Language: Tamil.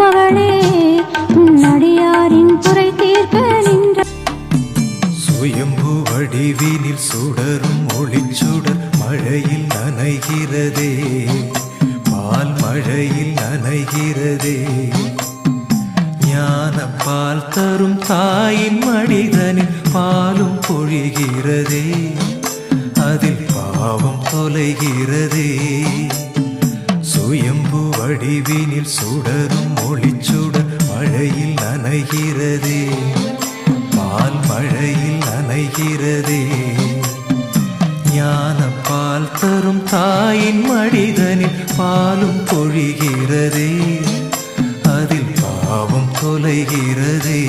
மகளே உன்னடியாரின் குறை தீர்க்க நின்ற சுயம்பு வடிவினில் சுடரும் ஒளிச்சுடர் மழையில் நனைகிறதே, பால் மழையில் நனைகிறதே. ஞான பால் தரும் தாயின் மடிதனில் பாலும் பொழிகிறதே, அதில் பாவம் தொலைகிறதே. சுயம்பு வடிவினில் சுடரும் ஒளிச்சுடர் மழையில் நனைகிறதே, பால் மழையில் நனைகிறதே. ஞான பால் தரும் தாயின் மடிதனில் பாலும் பொழிகிறதே, அதில் பாவம் தொலைகிறதே.